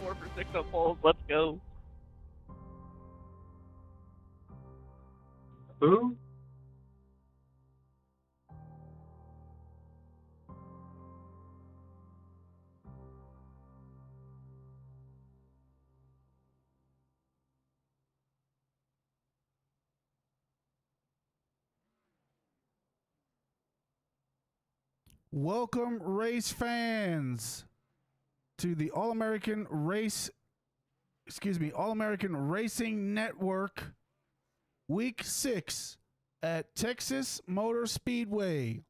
4 for 6 on polls. Let's go. Who? Welcome, race fans, to the All-American Racing Network Week 6 at Texas Motor Speedway.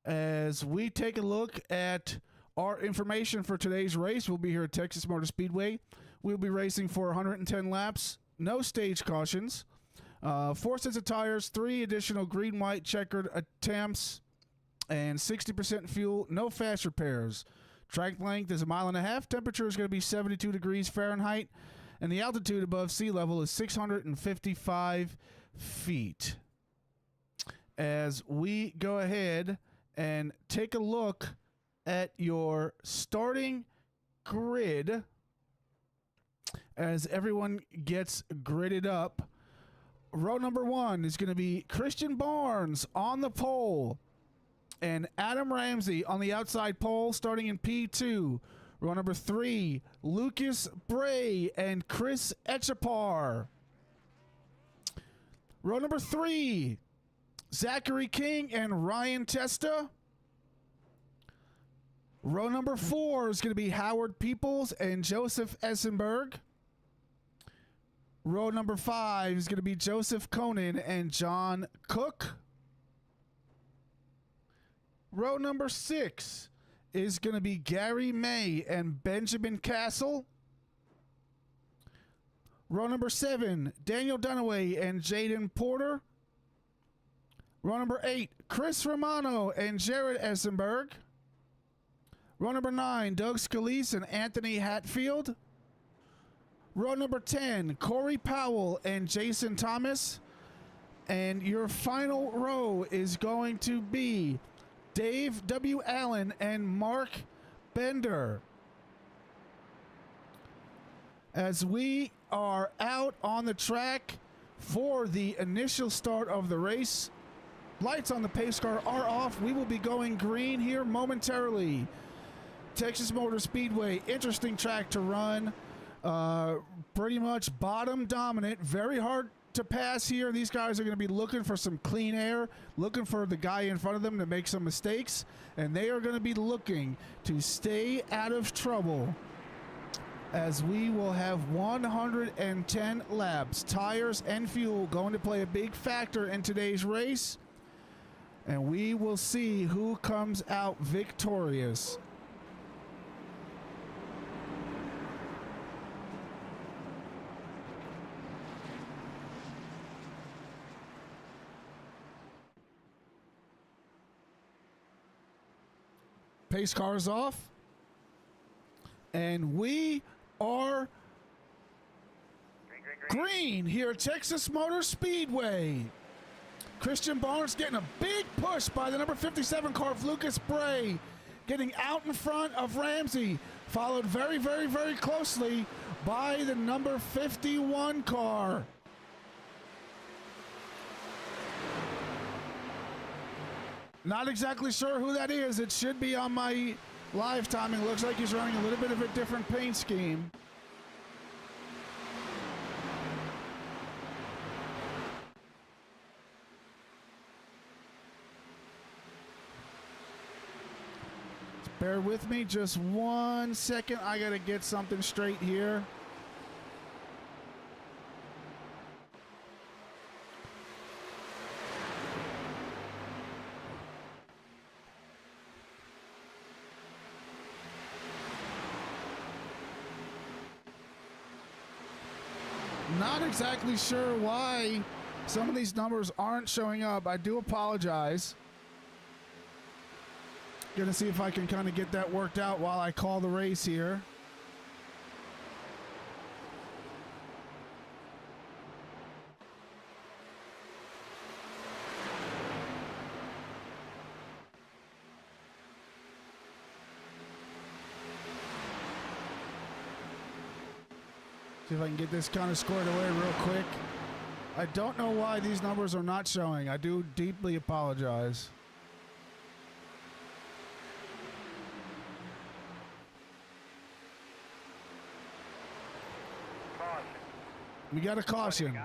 As we take a look at our information for today's race, we'll be here at Texas Motor Speedway. We'll be racing for 110 laps, no stage cautions, 4 sets of tires, 3 additional green, white, checkered attempts, and 60% fuel, no fast repairs. Track length is 1.5 miles. Temperature is going to be 72 degrees Fahrenheit, and the altitude above sea level is 655 feet. As we go ahead and take a look at your starting grid, as everyone gets gridded up, row number 1 is going to be Christian Barnes on the pole and Adam Ramsey on the outside pole, starting in P2. Row number 3, Lucas Bray and Chris Etchapar. Row number 3, Zachary King and Ryan Testa. Row number 4 is going to be Howard Peoples and Joseph Essenberg. Row number 5 is going to be Joseph Conan and John Cook. Row number 6 is going to be Gary May and Benjamin Castle. Row number 7, Daniel Dunaway and Jaden Porter. Row number 8, Chris Romano and Jared Essenberg. Row number 9, Doug Scalise and Anthony Hatfield. Row number 10, Corey Powell and Jason Thomas. And your final row is going to be Dave W. Allen and Mark Bender. As we are out on the track for the initial start of the race, lights on the pace car are off. We will be going green here momentarily. Texas Motor Speedway, interesting track to run. Pretty much bottom dominant, very hard to pass here. These guys are going to be looking for some clean air, looking for the guy in front of them to make some mistakes, and they are going to be looking to stay out of trouble, as we will have 110 laps. Tires and fuel going to play a big factor in today's race, and we will see who comes out victorious. Pace car is off, and we are green here at Texas Motor Speedway. Christian Barnes getting a big push by the number 57 car of Lucas Bray, getting out in front of Ramsey, followed very, very, very closely by the number 51 car. Not exactly sure who that is. It should be on my live timing. Looks like he's running a little bit of a different paint scheme. Bear with me just 1 second. I got to get something straight here. Not exactly sure why some of these numbers aren't showing up. I do apologize. Gonna see if I can kind of get that worked out while I call the race here. See if I can get this kind of squared away real quick. I don't know why these numbers are not showing. I do deeply apologize. We got a caution.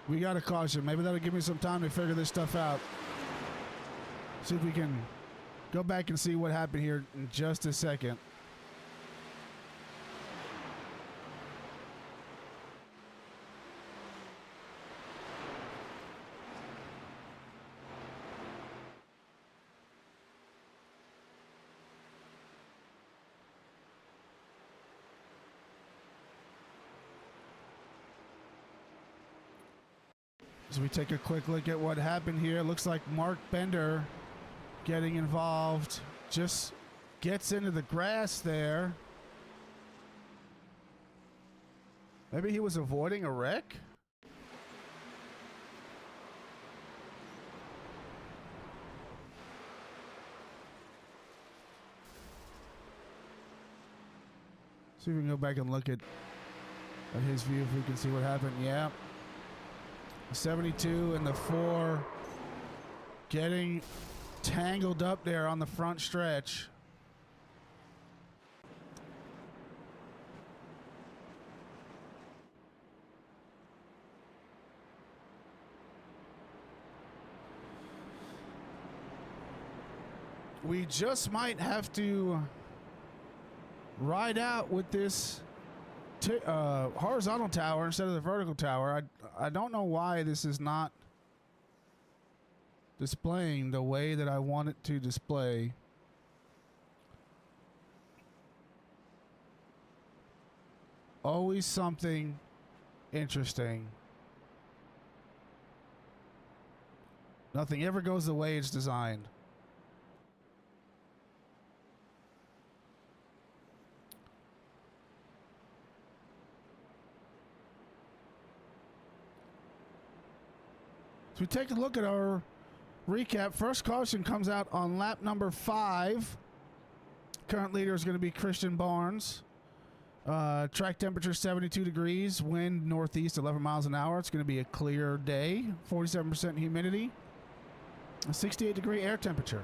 We got a caution. Maybe that'll give me some time to figure this stuff out. See if we can go back and see what happened here in just a second. As we take a quick look at what happened here, it looks like Mark Bender getting involved, just gets into the grass there. Maybe he was avoiding a wreck? See if we can go back and look at his view if we can see what happened. Yeah. 72 and the 4 getting tangled up there on the front stretch. We just might have to ride out with this horizontal tower instead of the vertical tower. I don't know why this is not displaying the way that I want it to display. Always something interesting. Nothing ever goes the way it's designed. So we take a look at our recap. First caution comes out on lap number 5. Current leader is going to be Christian Barnes. Track temperature 72 degrees, wind northeast 11 miles an hour. It's going to be a clear day, 47% humidity, a 68 degree air temperature.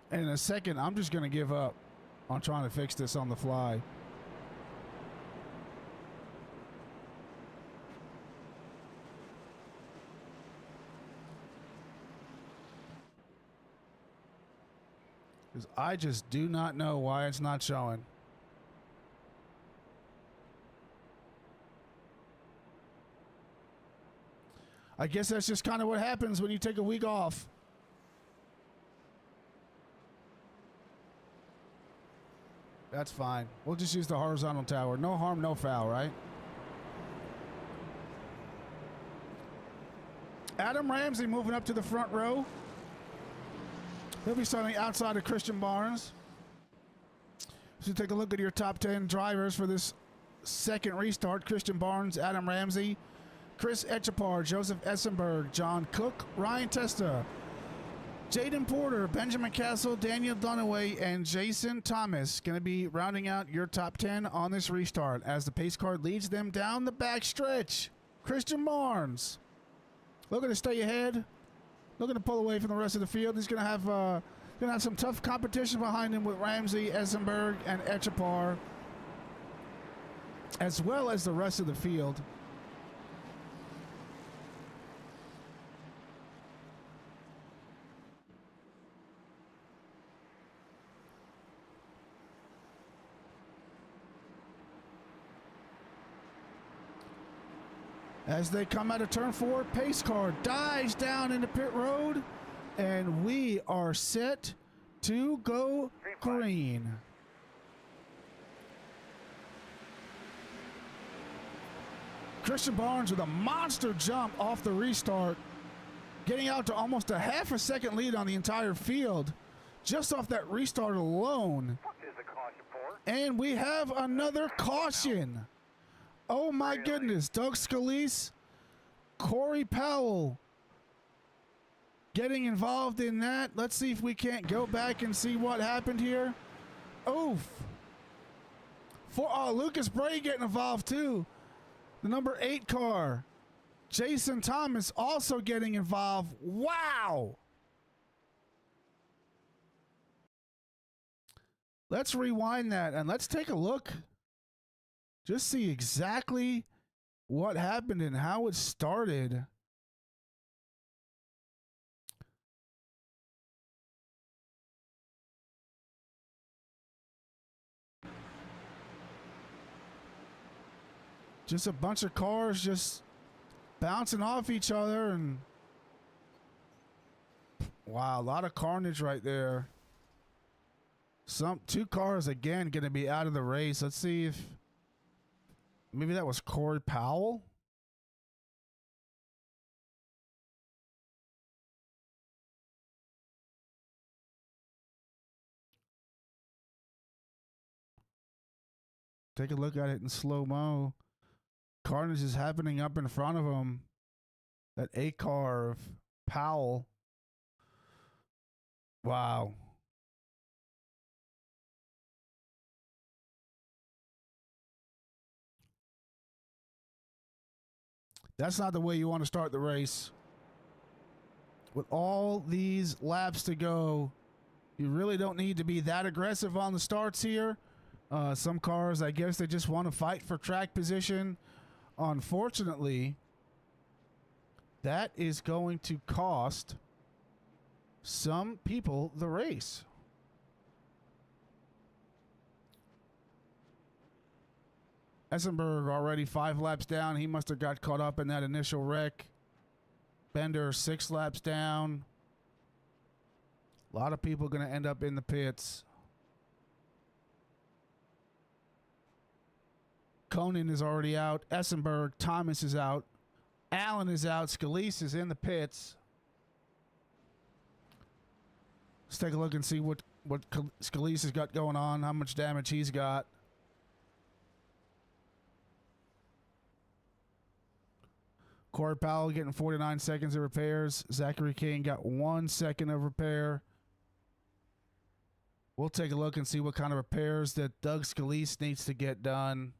And in a second, I'm just going to give up on trying to fix this on the fly. Because I just do not know why it's not showing. I guess that's just kind of what happens when you take a week off. That's fine. We'll just use the horizontal tower. No harm, no foul, right? Adam Ramsey moving up to the front row. He'll be starting outside of Christian Barnes. So take a look at your top 10 drivers for this second restart. Christian Barnes, Adam Ramsey, Chris Etchepar, Joseph Essenberg, John Cook, Ryan Testa, Jaden Porter, Benjamin Castle, Daniel Dunaway, and Jason Thomas going to be rounding out your top 10 on this restart as the pace car leads them down the back stretch. Christian Barnes looking to stay ahead, looking to pull away from the rest of the field. He's going to have some tough competition behind him with Ramsey, Essenberg, and Etchepar, as well as the rest of the field. As they come out of turn 4, pace car dives down into pit road, and we are set to go green. Christian Barnes with a monster jump off the restart, getting out to almost a half a second lead on the entire field just off that restart alone. And we have another caution. Oh my goodness, Doug Scalise, Corey Powell getting involved in that. Let's see if we can't go back and see what happened here. Oof. Lucas Bray getting involved too. The number 8 car. Jason Thomas also getting involved. Wow. Let's rewind that and let's take a look. Just see exactly what happened and how it started. Just a bunch of cars just bouncing off each other, and wow, a lot of carnage right there. Two cars again going to be out of the race. Let's see if maybe that was Corey Powell. Take a look at it in slow-mo. Carnage is happening up in front of him. That 8 car of Powell. Wow. That's not the way you want to start the race. With all these laps to go, you really don't need to be that aggressive on the starts here. Some cars, I guess they just want to fight for track position. Unfortunately, that is going to cost some people the race. Essenberg already 5 laps down. He must have got caught up in that initial wreck. Bender 6 laps down. A lot of people going to end up in the pits. Conan is already out. Essenberg, Thomas is out. Allen is out. Scalise is in the pits. Let's take a look and see what Scalise has got going on, how much damage he's got. Corey Powell getting 49 seconds of repairs. Zachary King got 1 second of repair. We'll take a look and see what kind of repairs that Doug Scalise needs to get done.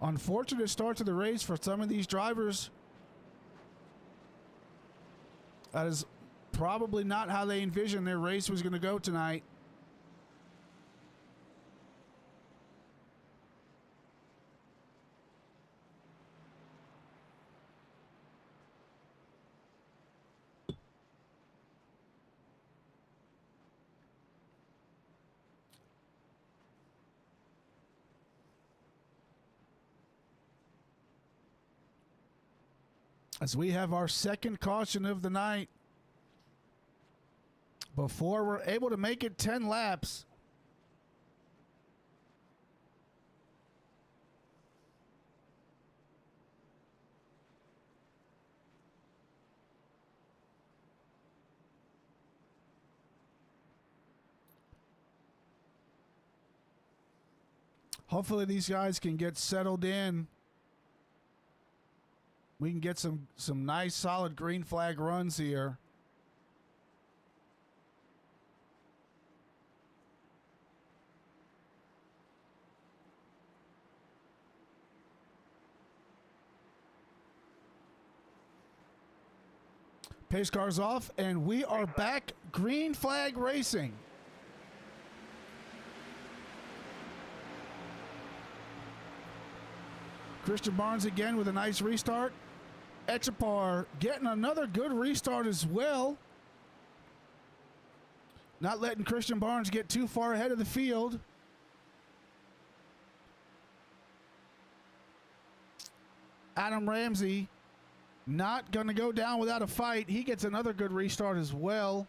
Unfortunate start to the race for some of these drivers. That is probably not how they envisioned their race was going to go tonight. As we have our second caution of the night before we're able to make it 10 laps. Hopefully these guys can get settled in. We can get some nice solid green flag runs here. Pace cars off, and we are back green flag racing. Christian Barnes again with a nice restart. Echapar getting another good restart as well. Not letting Christian Barnes get too far ahead of the field. Adam Ramsey not going to go down without a fight. He gets another good restart as well.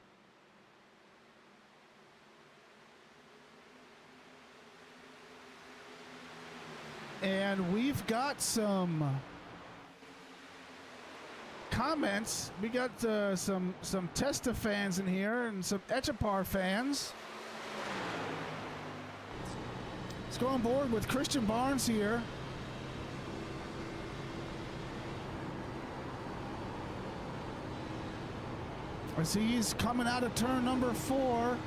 And we've got some comments. We got some Testa fans in here and some Echapar fans. Let's go on board with Christian Barnes here. As he's coming out of turn number 4.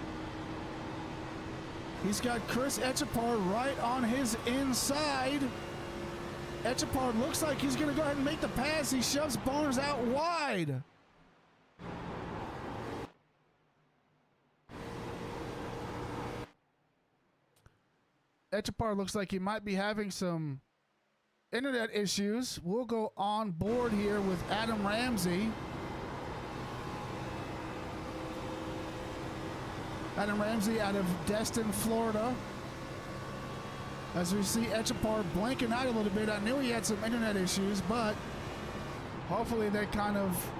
He's got Chris Echapar right on his inside. Echapar looks like he's going to go ahead and make the pass. He shoves Barnes out wide. Echapar looks like he might be having some internet issues. We'll go on board here with Adam Ramsey. Adam Ramsey out of Destin, Florida. As we see Echapar blanking out a little bit. I knew he had some internet issues, but hopefully they kind of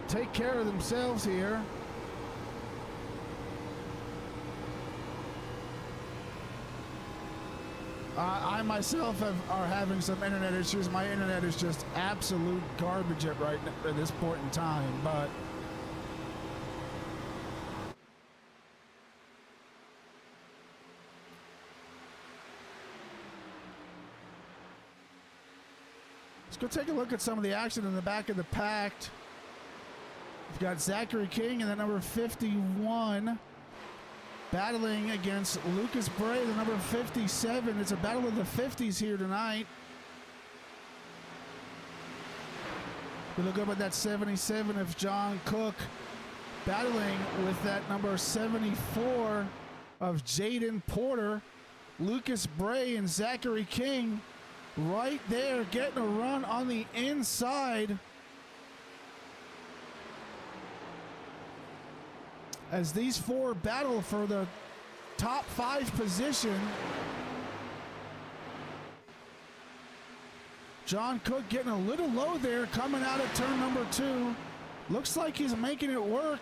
take care of themselves here. I myself are having some internet issues. My internet is just absolute garbage at this point in time, but let's go take a look at some of the action in the back of the pack. We've got Zachary King and the number 51 battling against Lucas Bray, the number 57. It's a battle of the 50s here tonight. We look up at that 77 of John Cook battling with that number 74 of Jaden Porter. Lucas Bray and Zachary King right there getting a run on the inside. As these four battle for the top 5 position. John Cook getting a little low there coming out of turn number 2. Looks like he's making it work.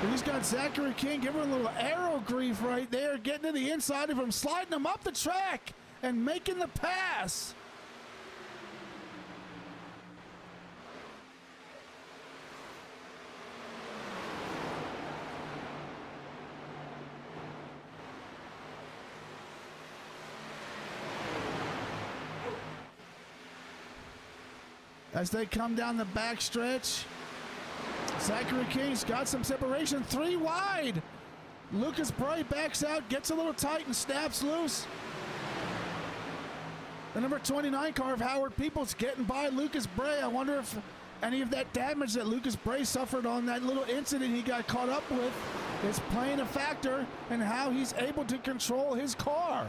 But he's got Zachary King giving him a little arrow grief right there, getting to the inside of him, sliding him up the track and making the pass. As they come down the back stretch, Zachary King's got some separation, 3 wide. Lucas Bray backs out, gets a little tight and snaps loose. The number 29 car of Howard Peoples getting by Lucas Bray. I wonder if any of that damage that Lucas Bray suffered on that little incident he got caught up with is playing a factor in how he's able to control his car.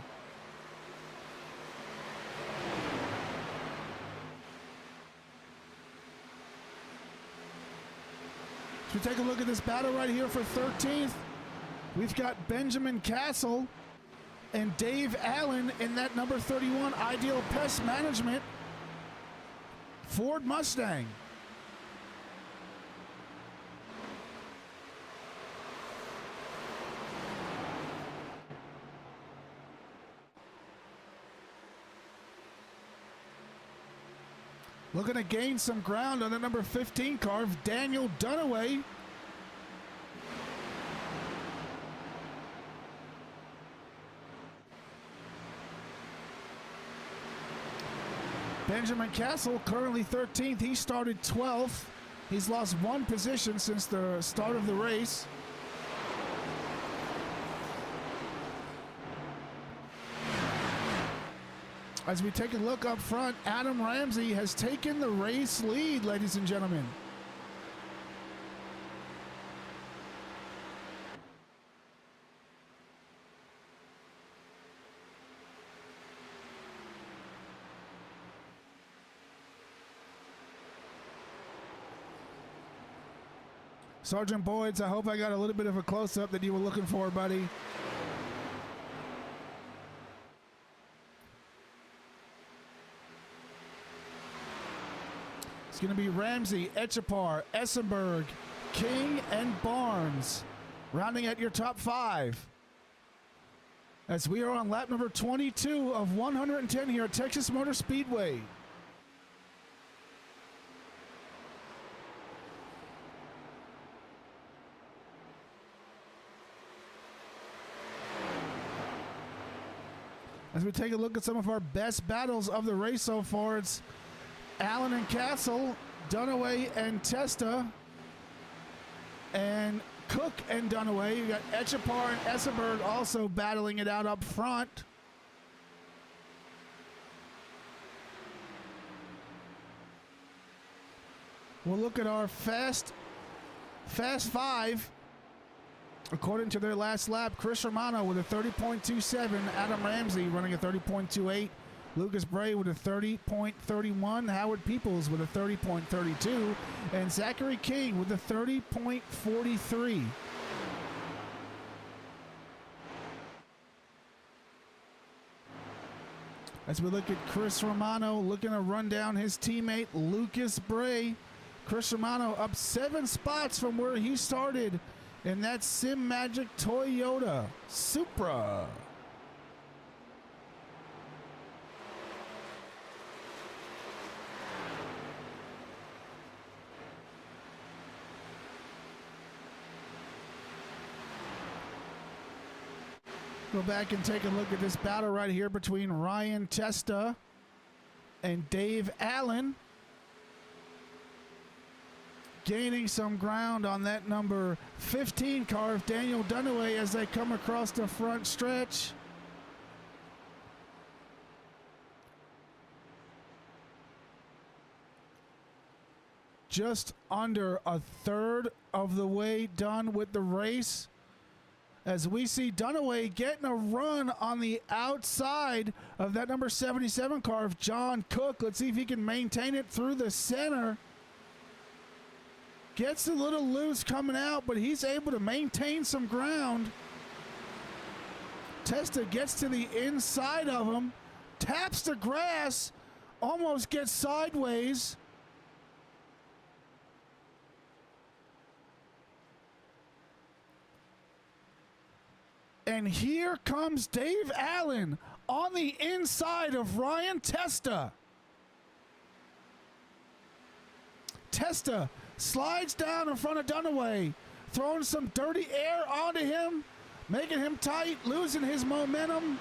So we take a look at this battle right here for 13th. We've got Benjamin Castle and Dave Allen in that number 31 Ideal Pest Management Ford Mustang. Looking to gain some ground on the number 15 car of Daniel Dunaway. Benjamin Castle currently 13th. He started 12th. He's lost 1 position since the start of the race. As we take a look up front, Adam Ramsey has taken the race lead, ladies and gentlemen. Sergeant Boyds, I hope I got a little bit of a close-up that you were looking for, buddy. It's going to be Ramsey, Etchepar, Essenberg, King, and Barnes, rounding at your top 5. As we are on lap number 22 of 110 here at Texas Motor Speedway. As we take a look at some of our best battles of the race so far, it's Allen and Castle, Dunaway and Testa, and Cook and Dunaway. You got Etchepar and Essenberg also battling it out up front. We'll look at our Fast 5. According to their last lap, Chris Romano with a 30.27, Adam Ramsey running a 30.28, Lucas Bray with a 30.31, Howard Peoples with a 30.32, and Zachary King with a 30.43. As we look at Chris Romano looking to run down his teammate Lucas Bray. Chris Romano up 7 spots from where he started in that Sim Magic Toyota Supra. Go back and take a look at this battle right here between Ryan Testa and Dave Allen. Gaining some ground on that number 15 car of Daniel Dunaway as they come across the front stretch. Just under a third of the way done with the race, as we see Dunaway getting a run on the outside of that number 77 car of John Cook. Let's see if he can maintain it through the center. Gets a little loose coming out, but he's able to maintain some ground. Testa gets to the inside of him, taps the grass, almost gets sideways. And here comes Dave Allen on the inside of Ryan Testa. Testa slides down in front of Dunaway, throwing some dirty air onto him, making him tight, losing his momentum.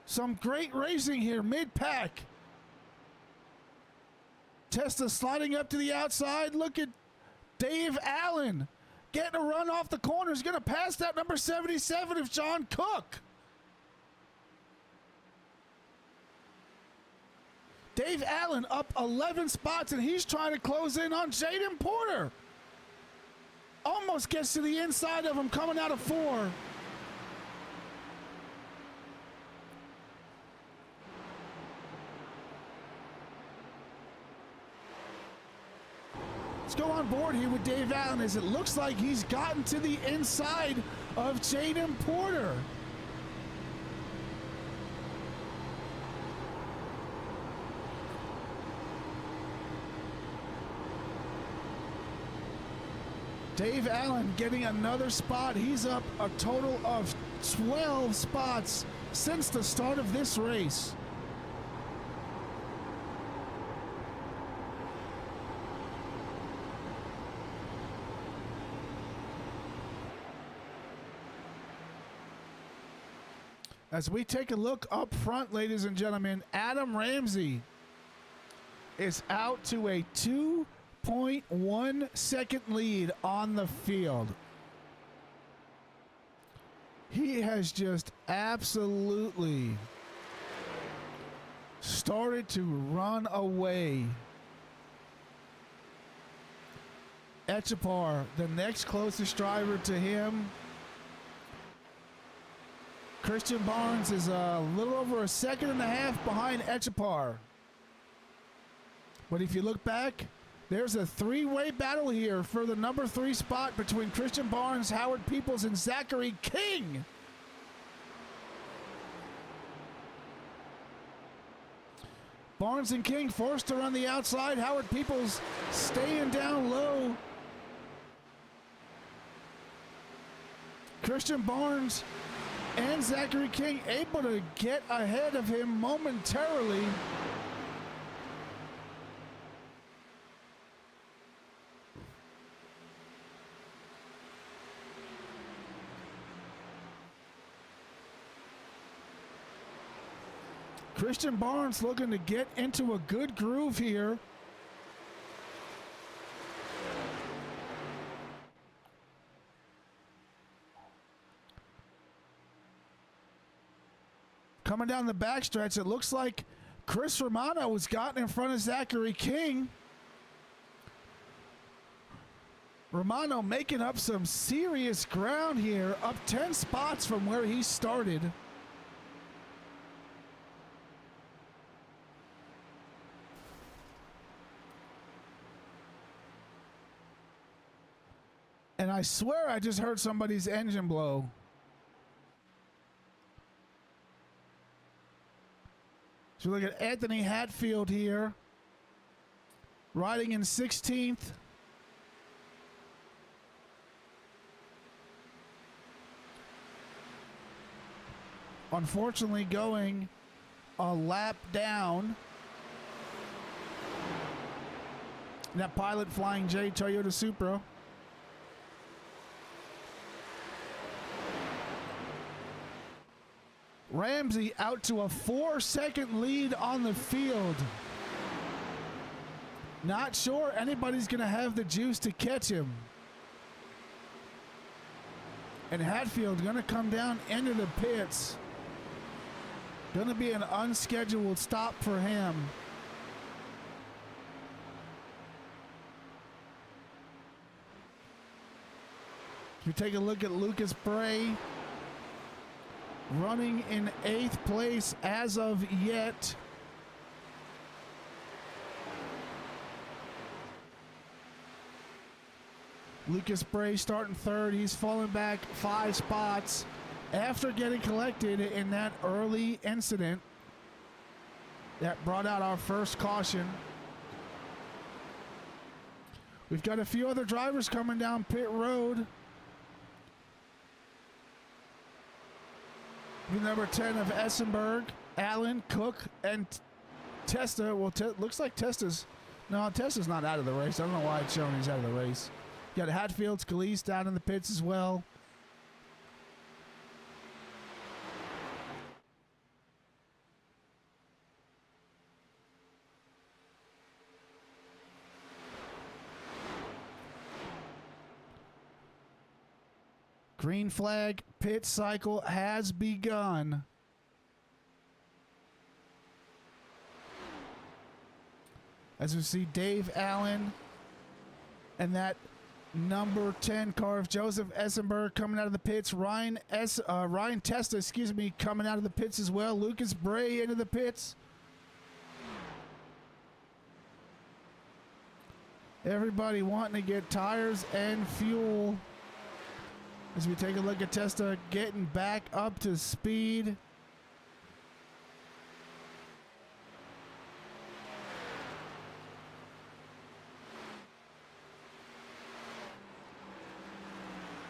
Some great racing here, mid-pack. Testa sliding up to the outside. Look at Dave Allen getting a run off the corner. He's going to pass that number 77 of John Cook. Dave Allen up 11 spots, and he's trying to close in on Jaden Porter. Almost gets to the inside of him coming out of 4. Let's go on board here with Dave Allen as it looks like he's gotten to the inside of Jaden Porter. Dave Allen getting another spot. He's up a total of 12 spots since the start of this race. As we take a look up front, ladies and gentlemen, Adam Ramsey is out to a 2.1 second lead on the field. He has just absolutely started to run away. Etchepar, the next closest driver to him. Christian Barnes is a little over a second and a half behind Etchepar. But if you look back, there's a three-way battle here for the number 3 spot between Christian Barnes, Howard Peoples, and Zachary King. Barnes and King forced to run the outside. Howard Peoples staying down low. Christian Barnes and Zachary King able to get ahead of him momentarily. Christian Barnes looking to get into a good groove here. Coming down the backstretch, it looks like Chris Romano has gotten in front of Zachary King. Romano making up some serious ground here, up 10 spots from where he started. And I swear I just heard somebody's engine blow. So look at Anthony Hatfield here, riding in 16th. Unfortunately going a lap down. That Pilot Flying J Toyota Supra. Ramsey out to a 4-second lead on the field. Not sure anybody's going to have the juice to catch him. And Hatfield going to come down into the pits. Going to be an unscheduled stop for him. If you take a look at Lucas Bray, running in 8th place as of yet. Lucas Bray starting 3rd. He's fallen back 5 spots after getting collected in that early incident that brought out our first caution. We've got a few other drivers coming down pit road. Number 10 of Essenberg, Allen, Cook, and Testa. Well, looks like Testa's not out of the race. I don't know why it's showing he's out of the race. You got Hatfield, Scalise down in the pits as well. Green flag pit cycle has begun. As we see Dave Allen and that number 10 car of Joseph Essenberg coming out of the pits. Ryan Testa, coming out of the pits as well. Lucas Bray into the pits. Everybody wanting to get tires and fuel. As we take a look at Testa getting back up to speed.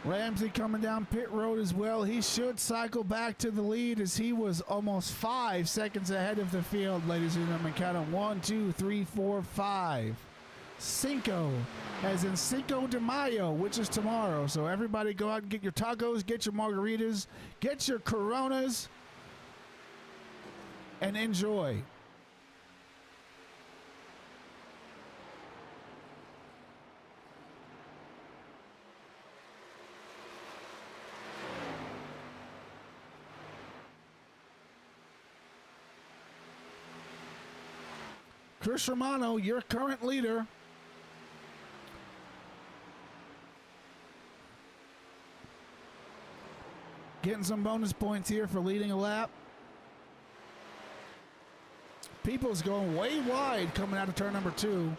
Ramsey coming down pit road as well. He should cycle back to the lead as he was almost 5 seconds ahead of the field, ladies and gentlemen. Count them 1, 2, 3, 4, 5. Cinco, as in Cinco de Mayo, which is tomorrow. So everybody go out and get your tacos, get your margaritas, get your Coronas, and enjoy. Chris Romano, your current leader. Getting some bonus points here for leading a lap. Peoples going way wide coming out of turn number 2.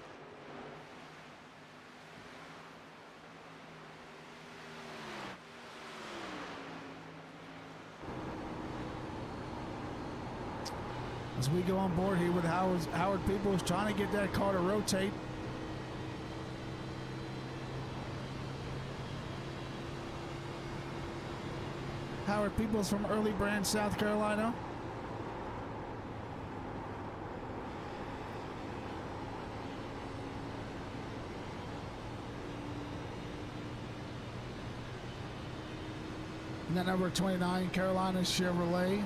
As we go on board here with Howard Peoples trying to get that car to rotate. Howard Peoples from Early Branch, South Carolina. And then number 29, Carolina Chevrolet.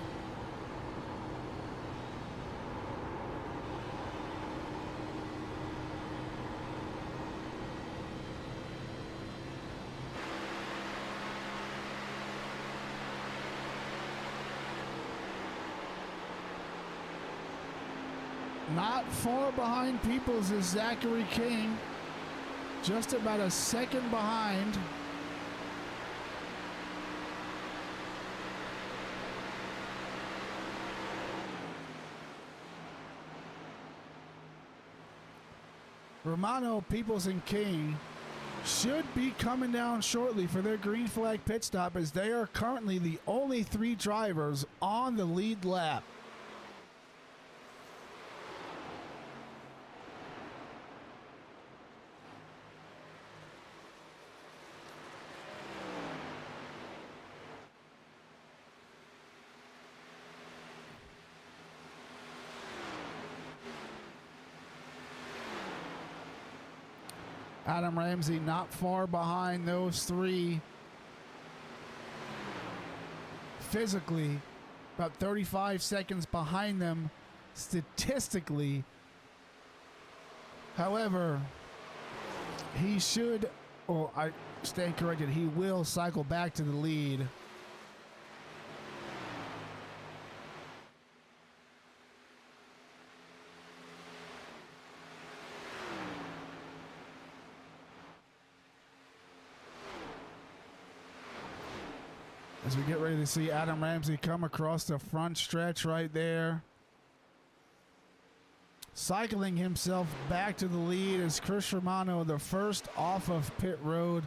Not far behind Peoples is Zachary King. Just about a second behind. Romano, Peoples, and King should be coming down shortly for their green flag pit stop, as they are currently the only 3 drivers on the lead lap. Adam Ramsey not far behind those 3. Physically, about 35 seconds behind them statistically. However, he should, or I stand corrected, he will cycle back to the lead. As we get ready to see Adam Ramsey come across the front stretch right there. Cycling himself back to the lead is Chris Romano, the first off of pit road.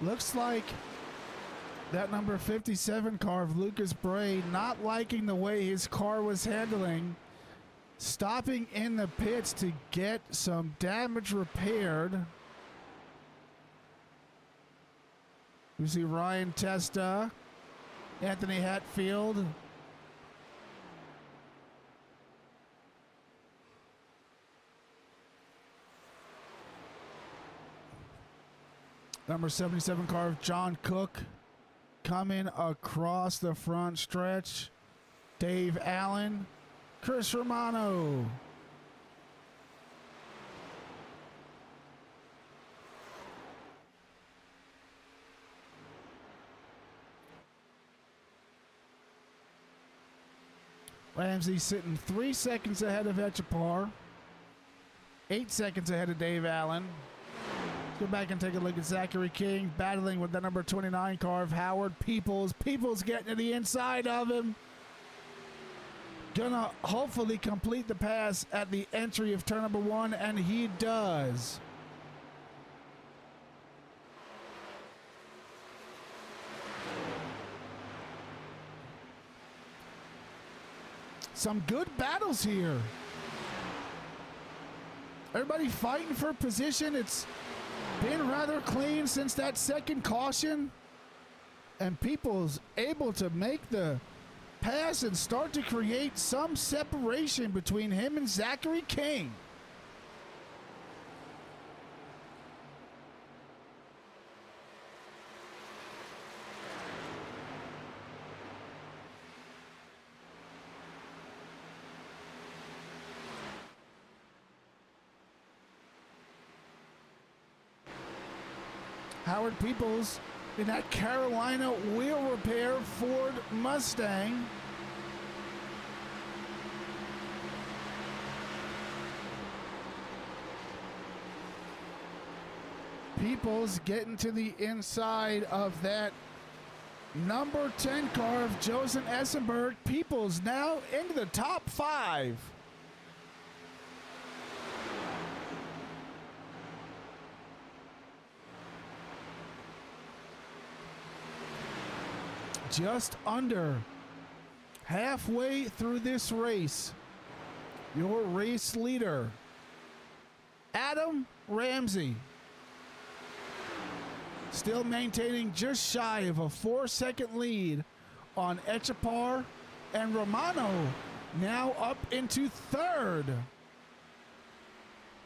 Looks like that number 57 car of Lucas Bray not liking the way his car was handling, stopping in the pits to get some damage repaired. We see Ryan Testa, Anthony Hatfield, number 77 car of John Cook coming across the front stretch. Dave Allen, Chris Romano. Ramsey sitting 3 seconds ahead of Etchapar, 8 seconds ahead of Dave Allen. Let's go back and take a look at Zachary King battling with the number 29 car of Howard Peoples. Peoples getting to the inside of him. Gonna hopefully complete the pass at the entry of turn number 1, and he does. Some good battles here. Everybody fighting for position. It's been rather clean since that second caution. And Peoples able to make the pass and start to create some separation between him and Zachary King. Howard Peoples in that Carolina wheel repair Ford Mustang. Peoples getting to the inside of that number 10 car of Joseph Essenberg. Peoples now into the top 5. just under halfway through this race, your race leader, Adam Ramsey, still maintaining just shy of a 4-second lead on Echapar, and Romano now up into third.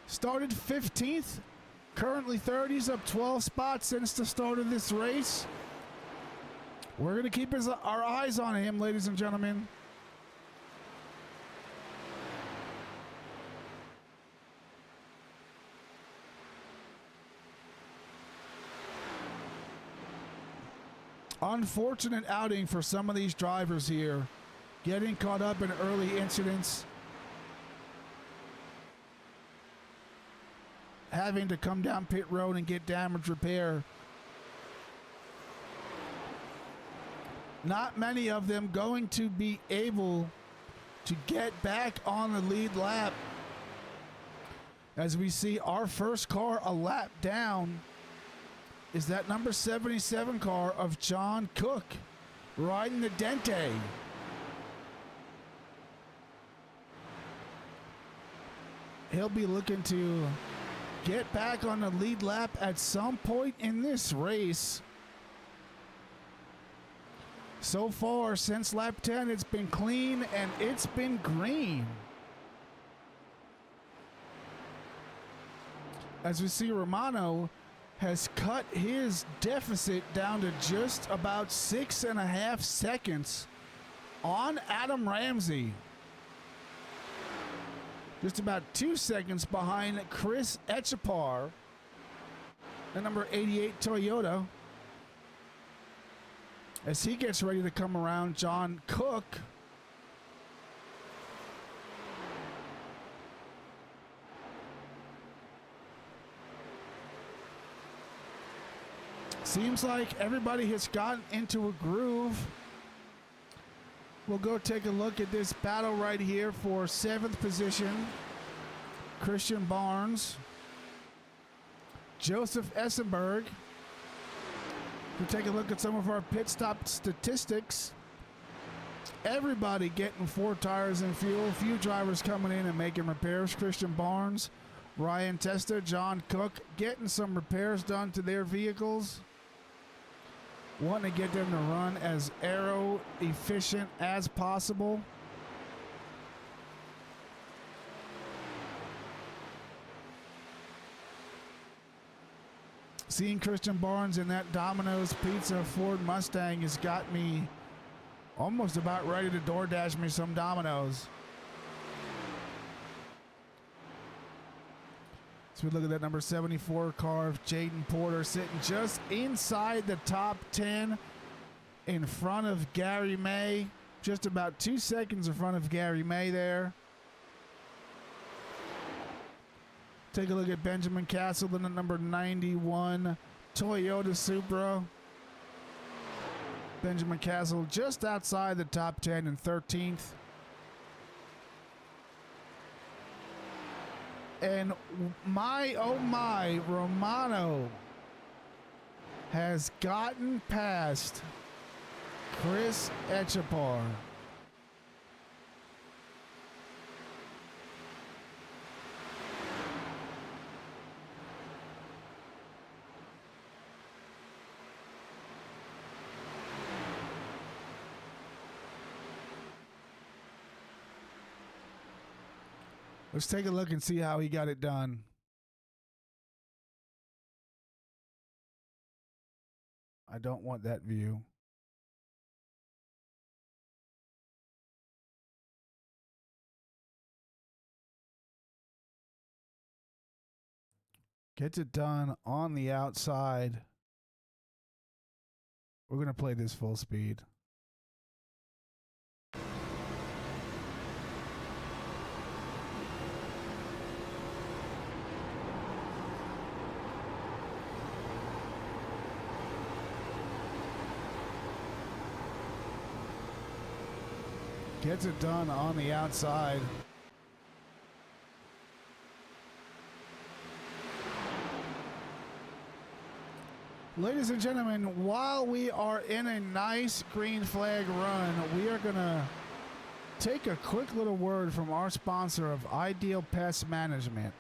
Started 15th, currently 30s, up 12 spots since the start of this race. We're going to keep our eyes on him, ladies and gentlemen. Unfortunate outing for some of these drivers here, getting caught up in early incidents, having to come down pit road and get damage repair. Not many of them going to be able to get back on the lead lap, as we see our first car a lap down is that number 77 car of John Cook riding the Dente. He'll be looking to get back on the lead lap at some point in this race. So far, since lap 10, it's been clean and it's been green. As we see, Romano has cut his deficit down to just about 6.5 seconds on Adam Ramsey. Just about 2 seconds behind Chris Echapar, the number 88 Toyota. As he gets ready to come around John Cook. Seems like everybody has gotten into a groove. We'll go take a look at this battle right here for 7th position. Christian Barnes, Joseph Essenberg. We'll take a look at some of our pit stop statistics. Everybody getting 4 tires and fuel. A few drivers coming in and making repairs. Christian Barnes, Ryan Testa, John Cook getting some repairs done to their vehicles. Wanting to get them to run as aero efficient as possible. Seeing Christian Barnes in that Domino's Pizza Ford Mustang has got me almost about ready to DoorDash me some Domino's. So we look at that number 74 car of Jaden Porter sitting just inside the top 10 in front of Gary May. Just about 2 seconds in front of Gary May there. Take a look at Benjamin Castle, the number 91 Toyota Supra. Benjamin Castle just outside the top 10 in 13th. And my, oh my, Romano has gotten past Chris Echapar. Let's take a look and see how he got it done. I don't want that view. Gets it done on the outside. We're going to play this full speed. Gets it done on the outside. Ladies and gentlemen, while we are in a nice green flag run, we are going to take a quick little word from our sponsor of Ideal Pest Management.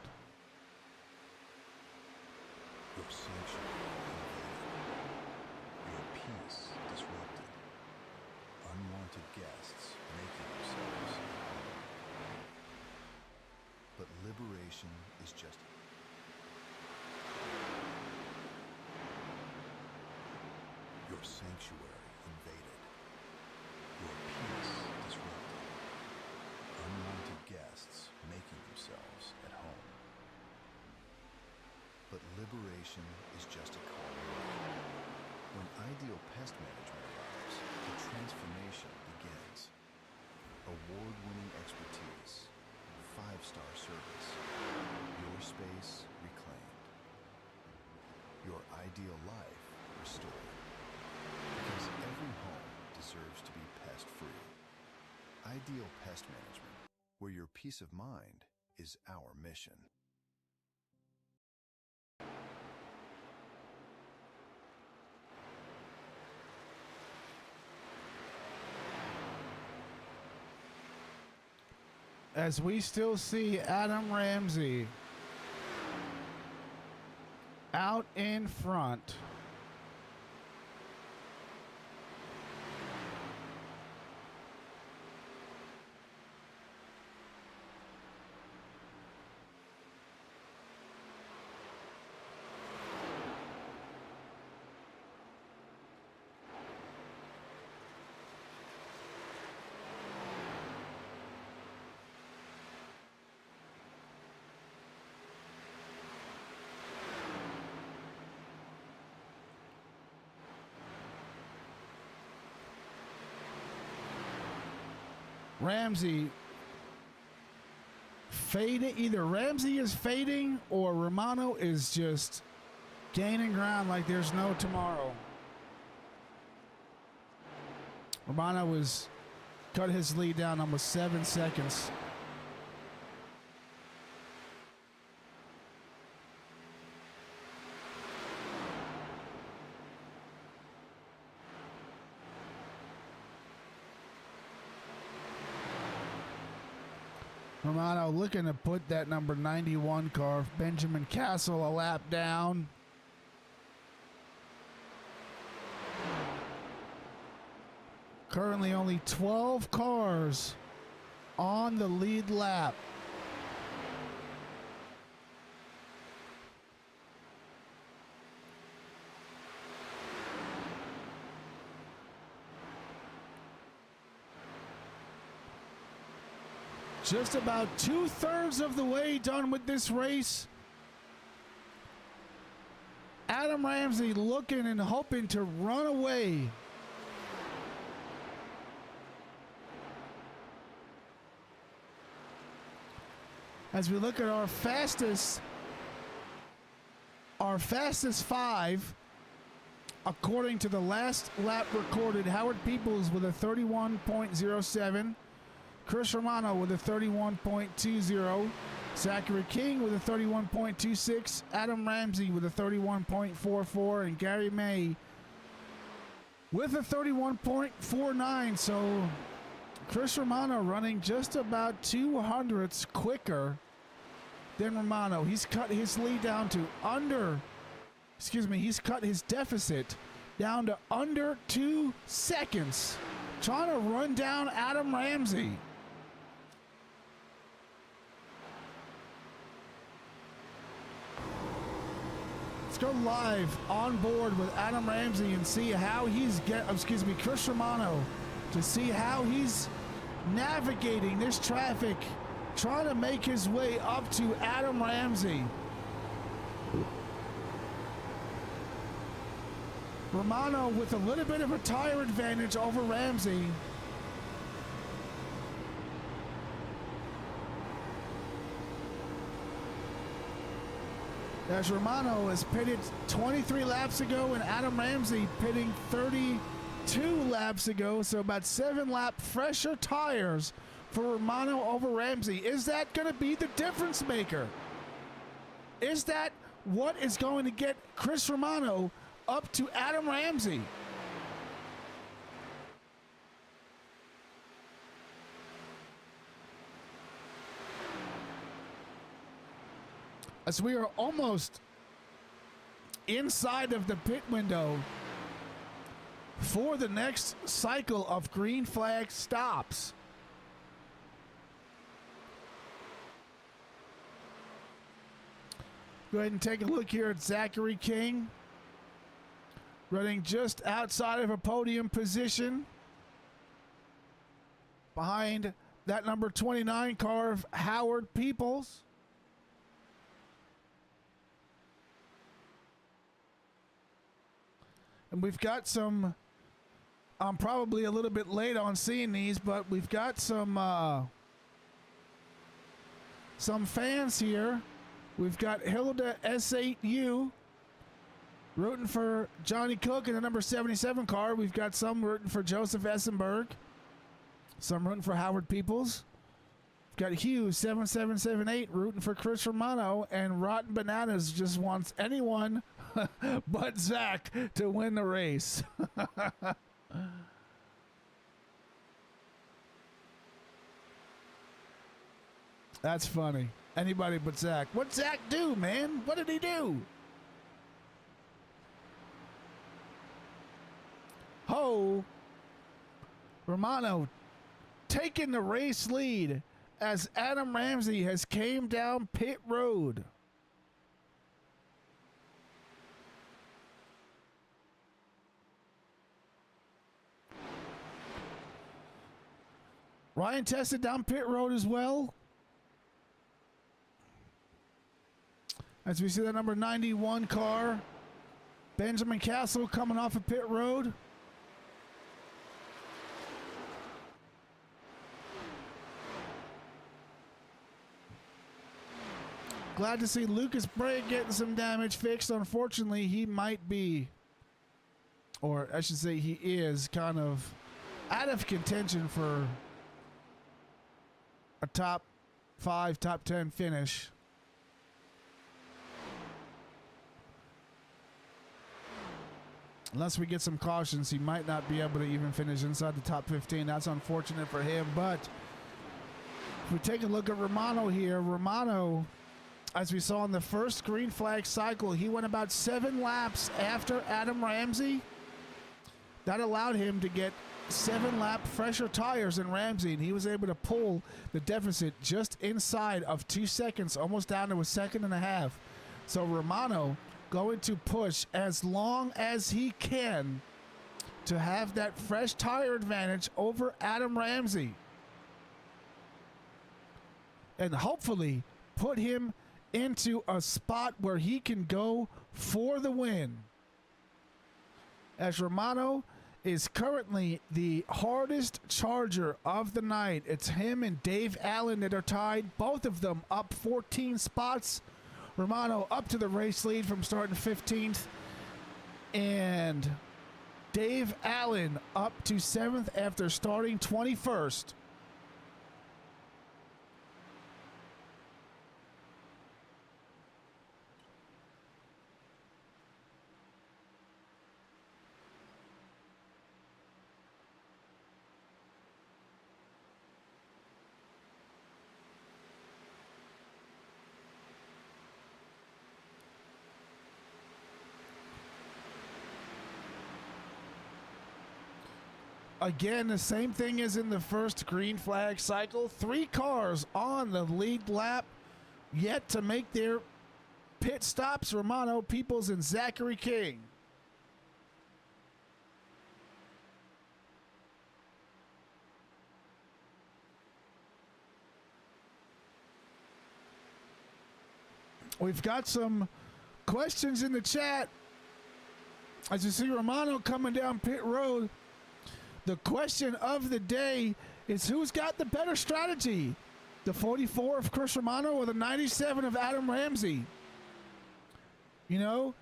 Your sanctuary invaded. Your peace disrupted. Unwanted guests making themselves at home. But liberation is just your sanctuary invaded. Your peace disrupted. Unwanted guests making themselves at home. But liberation is just a call away. When Ideal Pest Management arrives, the transformation begins. Award-winning expertise, 5-star service, your space reclaimed. Your ideal life restored. Because every home deserves to be pest-free. Ideal Pest Management, where your peace of mind is our mission. As we still see Adam Ramsey out in front. Ramsey fading. Either Ramsey is fading or Romano is just gaining ground like there's no tomorrow. Romano has cut his lead down almost 7 seconds. Romano looking to put that number 91 car, Benjamin Castle, a lap down. Currently only 12 cars on the lead lap. Just about 2/3 of the way done with this race. Adam Ramsey looking and hoping to run away. As we look at our fastest 5, according to the last lap recorded, Howard Peoples with a 31.07. Chris Romano with a 31.20, Zachary King with a 31.26, Adam Ramsey with a 31.44, and Gary May with a 31.49. So Chris Romano running just about 200ths quicker than Romano. He's cut his lead down to he's cut his deficit down to under 2 seconds, trying to run down Adam Ramsey. Go live on board with Adam Ramsey and see how he's Chris Romano, to see how he's navigating this traffic, trying to make his way up to Adam Ramsey. Romano with a little bit of a tire advantage over Ramsey. As Romano is pitted 23 laps ago and Adam Ramsey pitting 32 laps ago, so about 7 lap fresher tires for Romano over Ramsey. Is that going to be the difference maker? Is that what is going to get Chris Romano up to Adam Ramsey. As we are almost inside of the pit window for the next cycle of green flag stops. Go ahead and take a look here at Zachary King, running just outside of a podium position behind that number 29 car of Howard Peoples. And we've got some, I'm probably a little bit late on seeing these, but we've got some fans here. We've got Hilda S8U rooting for Johnny Cook in the number 77 car. We've got some rooting for Joseph Essenberg. Some rooting for Howard Peoples. We've got Hughes 7778 rooting for Chris Romano. And Rotten Bananas just wants anyone but Zach to win the race. That's funny. Anybody but Zach. What'd Zach do, man? What did he do? Ho! Romano taking the race lead as Adam Ramsey has came down pit road. Ryan tested down pit road as well. As we see the number 91 car, Benjamin Castle coming off of pit road. Glad to see Lucas Bray getting some damage fixed. Unfortunately, he might be, or I should say he is, kind of out of contention for a top 5, top 10 finish. Unless we get some cautions, he might not be able to even finish inside the top 15. That's unfortunate for him. But if we take a look at Romano here, Romano, as we saw in the first green flag cycle, he went about 7 laps after Adam Ramsey. That allowed him to get 7-lap fresher tires than Ramsey, and he was able to pull the deficit just inside of 2 seconds, almost down to a second and a half. So Romano going to push as long as he can to have that fresh tire advantage over Adam Ramsey, and hopefully put him into a spot where he can go for the win, as Romano is currently the hardest charger of the night. It's him and Dave Allen that are tied, both of them up 14 spots. Romano up to the race lead from starting 15th, and Dave Allen up to 7th after starting 21st. Again, the same thing as in the first green flag cycle. 3 cars on the lead lap yet to make their pit stops. Romano, Peoples, and Zachary King. We've got some questions in the chat. As you see Romano coming down pit road, the question of the day is, who's got the better strategy? The 44 of Chris Romano or the 97 of Adam Ramsey? You know,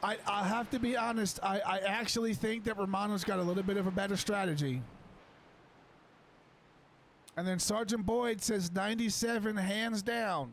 I have to be honest. I actually think that Romano's got a little bit of a better strategy. And then Sergeant Boyd says 97 hands down.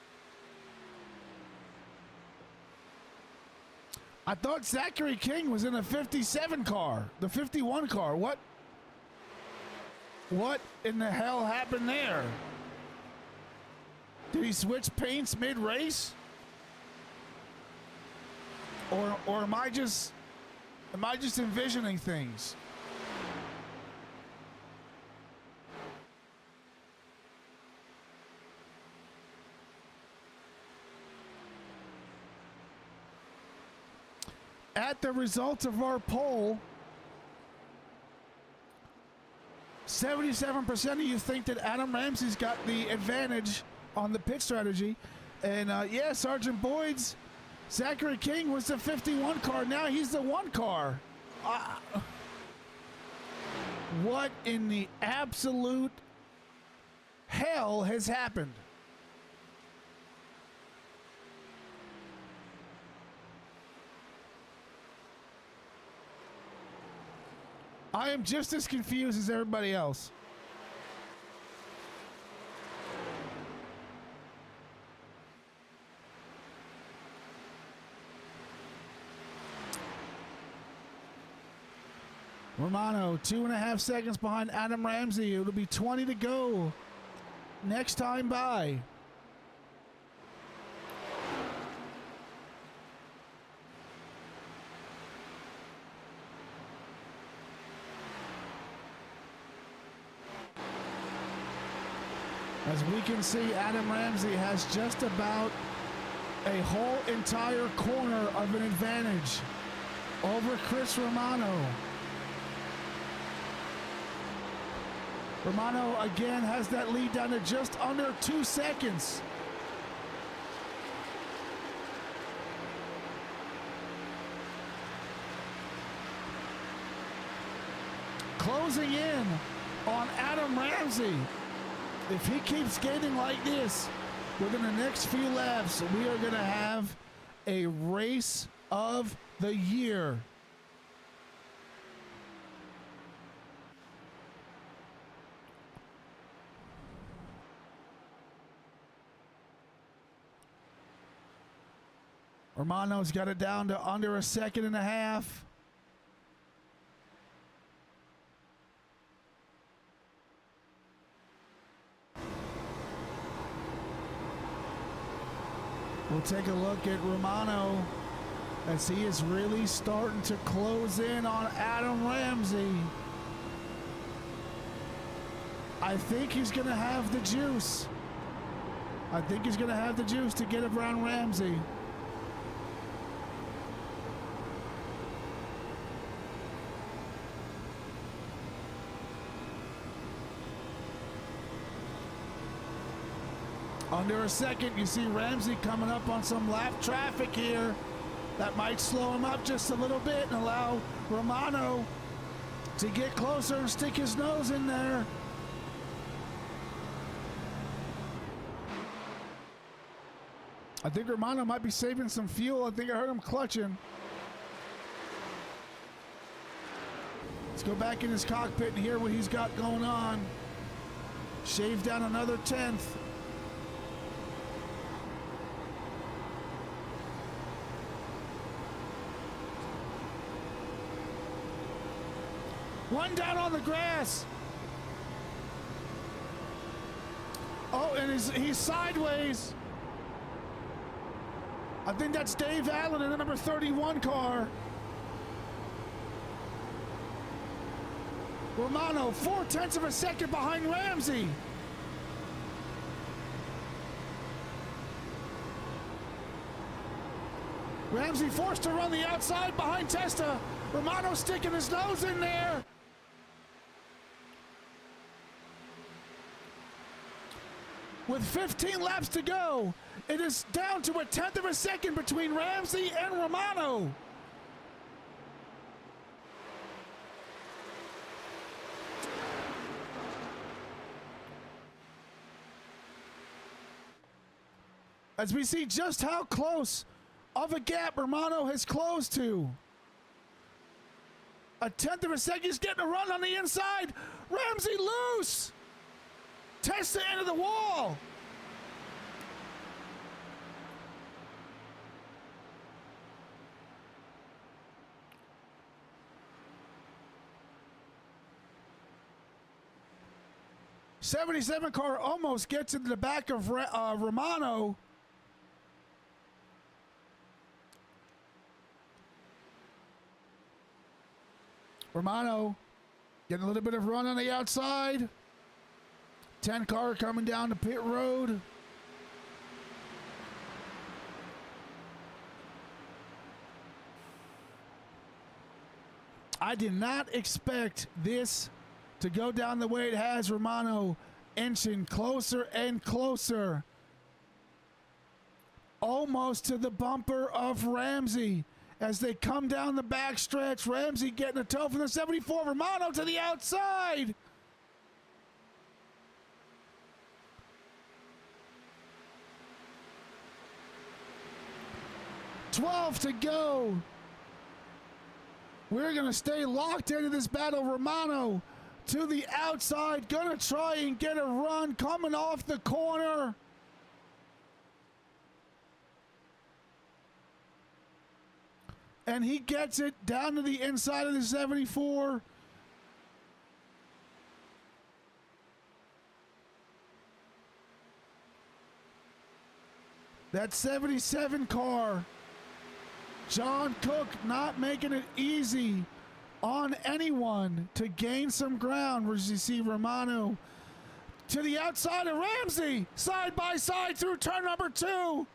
I thought Zachary King was in a 57 car, the 51 car. What in the hell happened there? Did he switch paints mid-race? Or am I just envisioning things? At the results of our poll, 77% of you think that Adam Ramsey's got the advantage on the pit strategy. And yeah, Sergeant Boyd's Zachary King was the 51 car. Now he's the 1 car. What in the absolute hell has happened? I am just as confused as everybody else. Romano, 2.5 seconds behind Adam Ramsey. It'll be 20 to go. Next time by. As we can see, Adam Ramsey has just about a whole entire corner of an advantage over Chris Romano. Romano again has that lead down to just under 2 seconds. Closing in on Adam Ramsey. If he keeps skating like this, within the next few laps, we are going to have a race of the year. Romano's got it down to under 1.5 seconds. We'll take a look at Romano as he is really starting to close in on Adam Ramsey. I think he's going to have the juice. I think he's going to have the juice to get around Ramsey. Under 1 second, you see Ramsey coming up on some lap traffic here. That might slow him up just a little bit and allow Romano to get closer and stick his nose in there. I think Romano might be saving some fuel. I think I heard him clutching. Let's go back in his cockpit and hear what he's got going on. Shave down another 1/10. One down on the grass. Oh, and he's sideways. I think that's Dave Allen in the number 31 car. Romano, 0.4 seconds behind Ramsey. Ramsey forced to run the outside behind Testa. Romano sticking his nose in there. With 15 laps to go, it is down to 1/10 second between Ramsey and Romano. As we see just how close of a gap Romano has closed to. 1/10 second, he's getting a run on the inside. Ramsey loose. Testa into the wall. 77 car almost gets into the back of Romano. Romano getting a little bit of run on the outside. 10 car coming down the pit road. I did not expect this to go down the way it has. Romano inching closer and closer. Almost to the bumper of Ramsey. As they come down the backstretch, Ramsey getting a toe from the 74. Romano to the outside. $12 to go. We're going to stay locked into this battle. Romano to the outside. Going to try and get a run coming off the corner. And he gets it down to the inside of the 74. That 77 car. John Cook not making it easy on anyone to gain some ground. Where you see Romano to the outside of Ramsey. Side by side through turn number 2.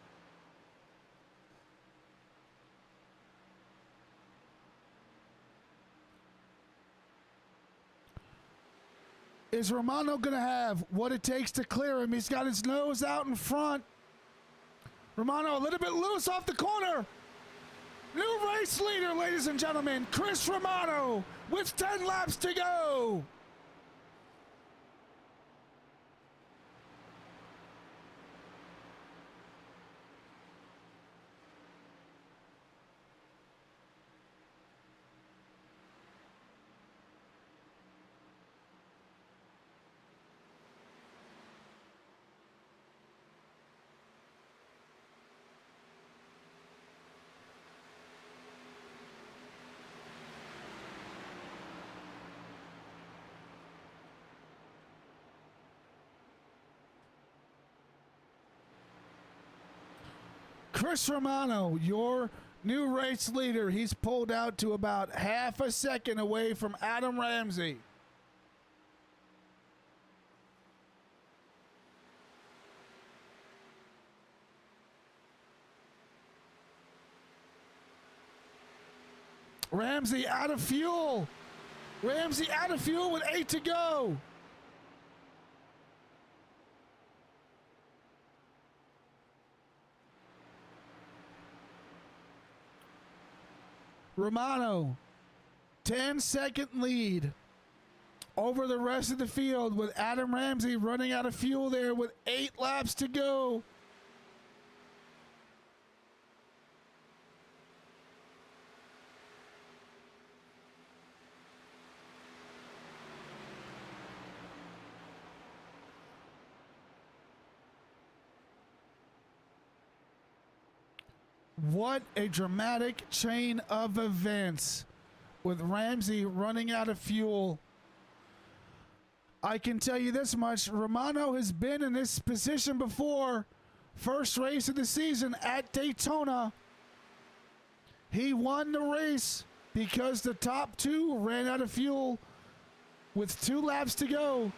Is Romano going to have what it takes to clear him? He's got his nose out in front. Romano a little bit loose off the corner. New race leader, ladies and gentlemen, Chris Romano with 10 laps to go. Chris Romano, your new race leader. He's pulled out to about half a second away from Adam Ramsey. Ramsey out of fuel. Ramsey out of fuel with 8 to go. Romano, 10-second lead over the rest of the field with Adam Ramsey running out of fuel there with 8 laps to go. What a dramatic chain of events with Ramsey running out of fuel. I can tell you this much, Romano has been in this position before. First race of the season at Daytona. He won the race because the top 2 ran out of fuel with 2 laps to go.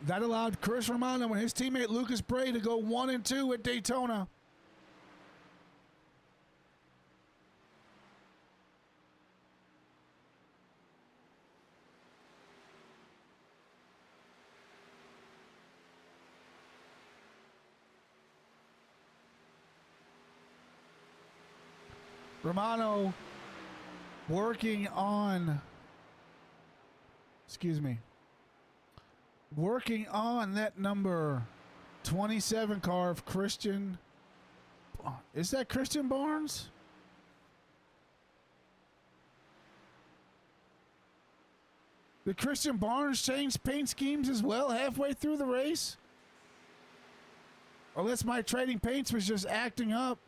That allowed Chris Romano and his teammate Lucas Bray to go 1 and 2 at Daytona. Romano working on that number 27 car of Christian. Is that Christian Barnes? Did Christian Barnes change paint schemes as well halfway through the race? Unless my trading paints was just acting up.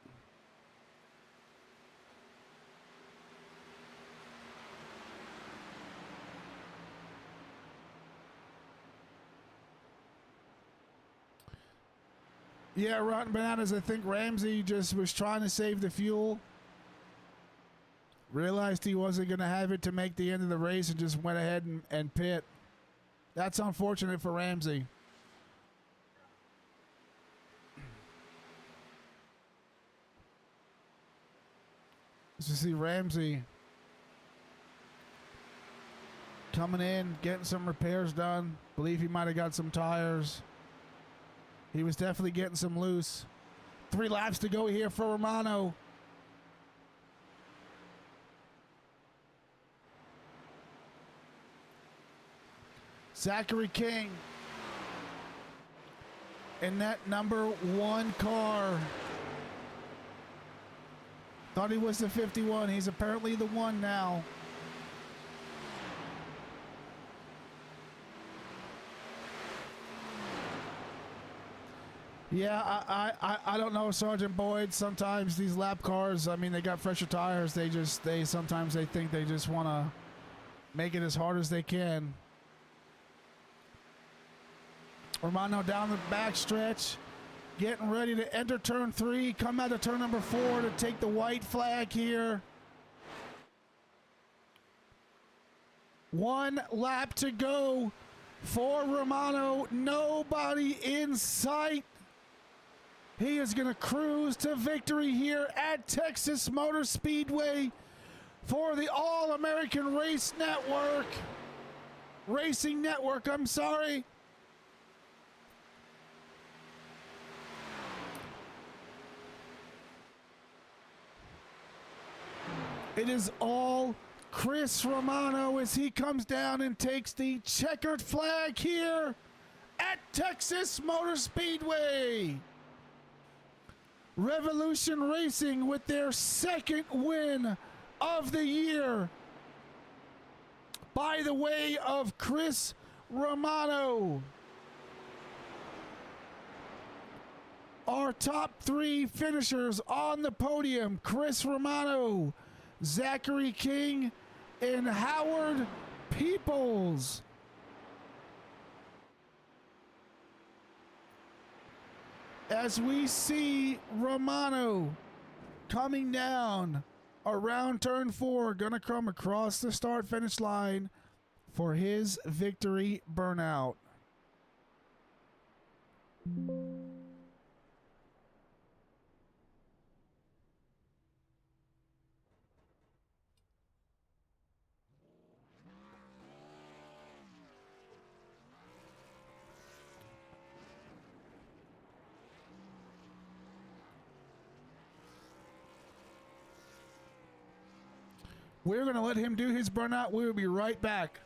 Yeah, Rotten Bananas. I think Ramsey just was trying to save the fuel. Realized he wasn't going to have it to make the end of the race and just went ahead and pit. That's unfortunate for Ramsey. As you see Ramsey coming in, getting some repairs done. Believe he might have got some tires. He was definitely getting some loose. 3 laps to go here for Romano. Zachary King in that number 1 car. Thought he was the 51. He's apparently the 1 now. Yeah, I don't know, Sergeant Boyd. Sometimes these lap cars, I mean, they got fresher tires. Sometimes they think they just want to make it as hard as they can. Romano down the back stretch, getting ready to enter turn 3, come out of turn number 4 to take the white flag here. 1 lap to go for Romano. Nobody in sight. He is going to cruise to victory here at Texas Motor Speedway for the All-American Racing Network, I'm sorry. It is all Chris Romano as he comes down and takes the checkered flag here at Texas Motor Speedway. Revolution Racing with their 2nd win of the year by the way of Chris Romano. Our top 3 finishers on the podium: Chris Romano, Zachary King, and Howard Peoples. As we see Romano coming down around turn 4, gonna come across the start finish line for his victory burnout. We're going to let him do his burnout. We will be right back.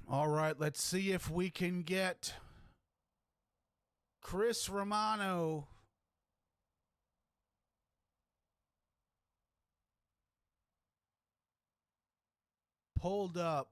All right, let's see if we can get Chris Romano pulled up.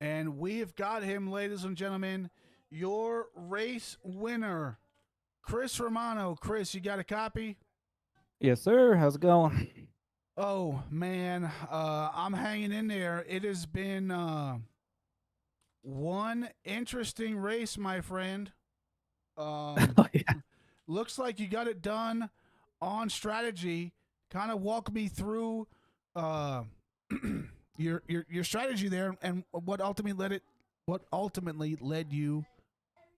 And we have got him, ladies and gentlemen, your race winner, Chris Romano. Chris, you got a copy? Yes, sir. How's it going? Oh man, I'm hanging in there. It has been one interesting race, my friend. Um, Oh, yeah. looks like you got it done on strategy. Kind of walk me through uh, your strategy there, and what ultimately led you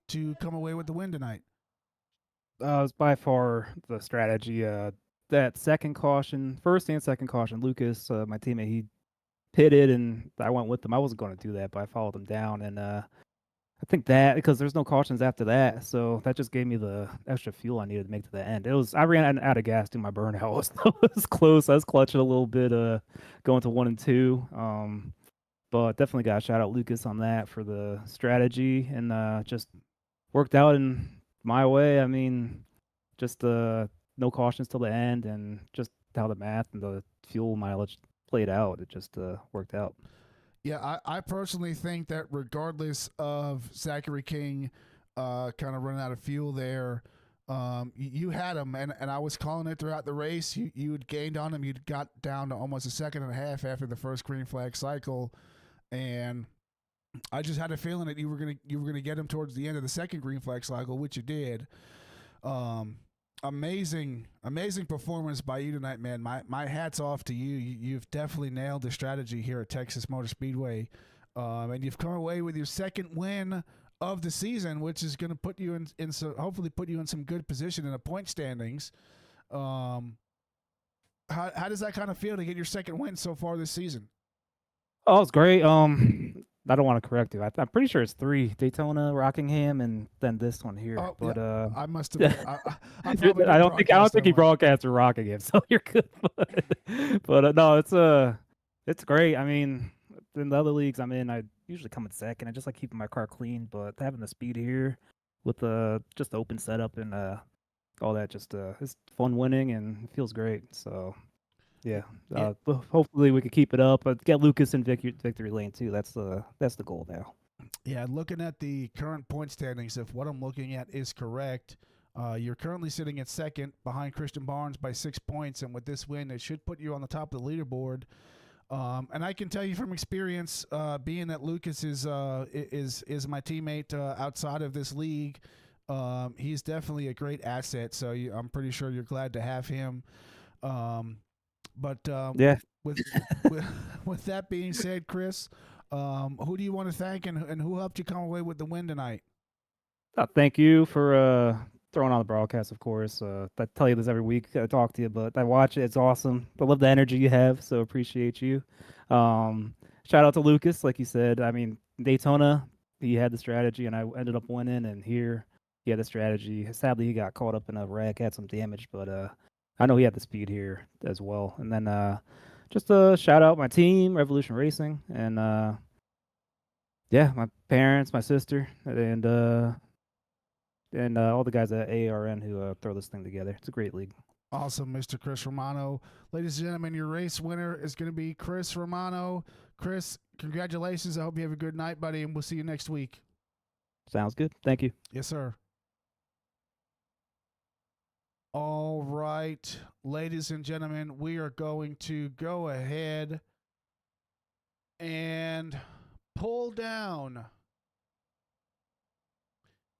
to come away with the win tonight. It's by far the strategy. That second caution, first and second caution, Lucas, my teammate, he pitted and I went with him. I wasn't going to do that, but I followed him down. And I think that because there's no cautions after that. So that just gave me the extra fuel I needed to make to the end. I ran out of gas doing my burnout. So it was close. I was clutching a little bit, going to 1 and 2. But definitely got to shout out Lucas on that for the strategy and just worked out in my way. I mean, just no cautions till the end, and just how the math and the fuel mileage played out. It just worked out. Yeah, I personally think that regardless of Zachary King kind of running out of fuel there, you had him, and I was calling it throughout the race. You had gained on him. You'd got down to almost a second and a half after the first green flag cycle, and I just had a feeling that you were gonna get him towards the end of the second green flag cycle, which you did. Um, amazing performance by you tonight, man. My hats off to you. You've definitely nailed the strategy here at Texas Motor Speedway, and you've come away with your second win of the season, which is going to put you in so hopefully put you in some good position in the point standings. Um, how does that kind of feel to get your second win so far this season? Oh, it's great. I don't want to correct you. I'm pretty sure it's 3: Daytona, Rockingham, and then this one here. Oh, But yeah, I must have. I probably I didn't don't broadcast think that he one. broadcasted Rockingham, so you're good. But no, it's great. I mean, in the other leagues I'm in, I usually come in second. I just like keeping my car clean, but having the speed here with just the open setup and all that, just it's fun winning and it feels great. So yeah, Yeah, hopefully we can keep it up. But get Lucas in victory lane too. That's the goal now. yeah. Looking at the current point standings, if what I'm looking at is correct, you're currently sitting at second behind Christian Barnes by 6 points, and with this win, it should put you on the top of the leaderboard. And I can tell you from experience, being that Lucas is my teammate outside of this league, he's definitely a great asset. So I'm pretty sure you're glad to have him. Um, but Yeah. with, with with that being said, Chris, who do you want to thank, and who helped you come away with the win tonight? Thank you for throwing on the broadcast, of course. I tell you this every week. I talk to you, but I watch it. It's awesome. I love the energy you have, so appreciate you. Um, Shout out to Lucas, like you said. I mean, Daytona, he had the strategy, and I ended up winning. And here, he had the strategy. Sadly, he got caught up in a wreck, had some damage, but I know he had the speed here as well. And then just shout out my team, Revolution Racing, and yeah, my parents, my sister, and all the guys at AARN who throw this thing together. It's a great league. Awesome, Mr. Chris Romano. Ladies and gentlemen, your race winner is going to be Chris Romano. Chris, congratulations. I hope you have a good night, buddy, and we'll see you next week. Sounds good. Thank you. Yes, sir. All right, ladies and gentlemen, we are going to go ahead and pull down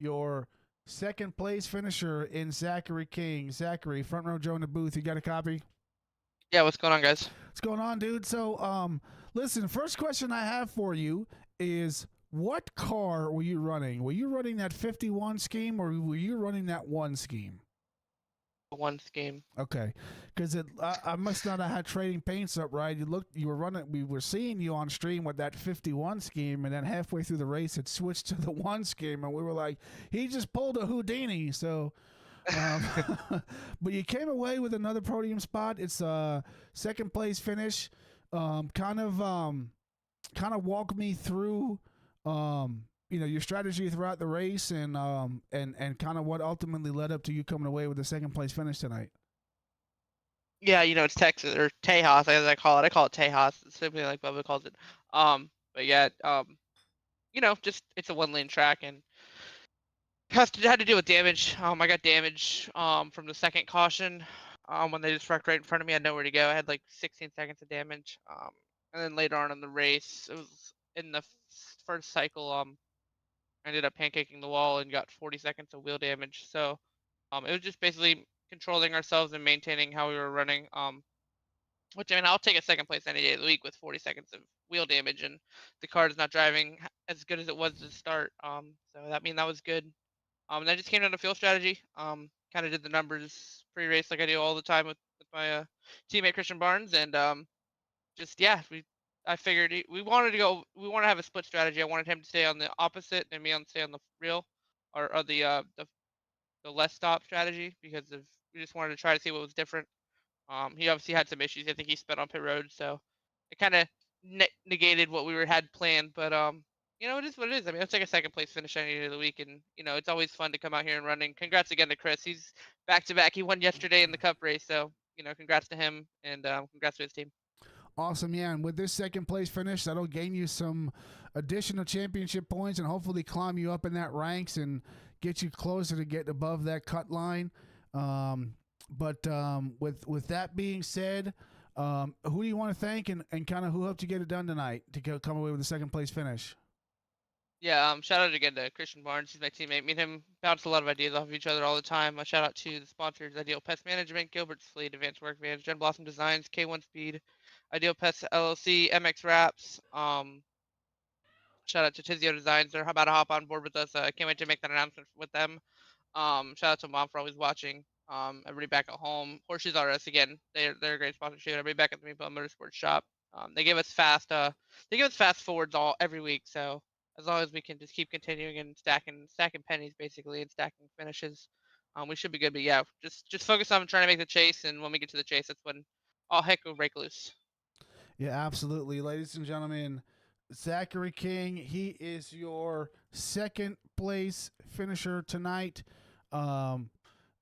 your second place finisher in Zachary King. Zachary, front row Joe in the booth. You got a copy? Yeah, what's going on, guys? What's going on, dude? So, listen, first question I have for you is what car were you running? Were you running that 51 scheme or were you running that one scheme? One scheme. Okay, because I must not have had trading paints up right. You were running. We were seeing you on stream with that 51 scheme, and then halfway through the race, it switched to the one scheme, and we were like, he just pulled a Houdini. So, but you came away with another podium spot. It's a second place finish. Kind of walk me through. Your strategy throughout the race and kind of what ultimately led up to you coming away with the second place finish tonight. Yeah, it's Texas or Tejas, as I call it. I call it Tejas. It's simply like Bubba calls it. But yeah, just it's a one-lane track and had to deal with damage. I got damage from the second caution. when they just wrecked right in front of me. I had nowhere to go. I had like 16 seconds of damage. And then later on in the race, it was in the first cycle. I ended up pancaking the wall and got 40 seconds of wheel damage. So, it was just basically controlling ourselves and maintaining how we were running. Which I mean, I'll take a second place any day of the week with 40 seconds of wheel damage, and the car is not driving as good as it was to start. So that was good. And I just came down to fuel strategy. Kind of did the numbers pre-race like I do all the time with my teammate Christian Barnes, and just yeah, I figured we wanted to go. We want to have a split strategy. I wanted him to stay on the opposite and me on stay on the real, or the less stop strategy because of we just wanted to try to see what was different. He obviously had some issues. I think he sped on pit road, so it kind of negated what had planned. But it is what it is. I mean, it's like a second place finish any day of the week, and it's always fun to come out here and running. Congrats again to Chris. He's back to back. He won yesterday in the Cup race, so congrats to him and congrats to his team. Awesome, yeah. And with this second place finish, that'll gain you some additional championship points and hopefully climb you up in that ranks and get you closer to getting above that cut line. With that being said, who do you want to thank and kind of who helped you get it done tonight to come away with a second place finish? Yeah, shout out again to Christian Barnes. He's my teammate. Me and him bounce a lot of ideas off of each other all the time. A shout out to the sponsors: Ideal Pest Management, Gilbert's Fleet, Advanced Work Vans, Gen Blossom Designs, K1 Speed, Ideal Pest LLC, MX Wraps. Shout out to Tizio Designs. They're about to hop on board with us. I can't wait to make that announcement with them. Shout out to Mom for always watching. Everybody back at home. Horseshoes R Us again. They're a great sponsorship. Everybody back at the Meatball Motorsports Shop. They give us fast forwards every week. So as long as we can just keep continuing and stacking pennies basically and stacking finishes, we should be good. But yeah, just focus on trying to make the chase. And when we get to the chase, that's when all heck will break loose. Yeah, absolutely, ladies and gentlemen. Zachary King, he is your second place finisher tonight.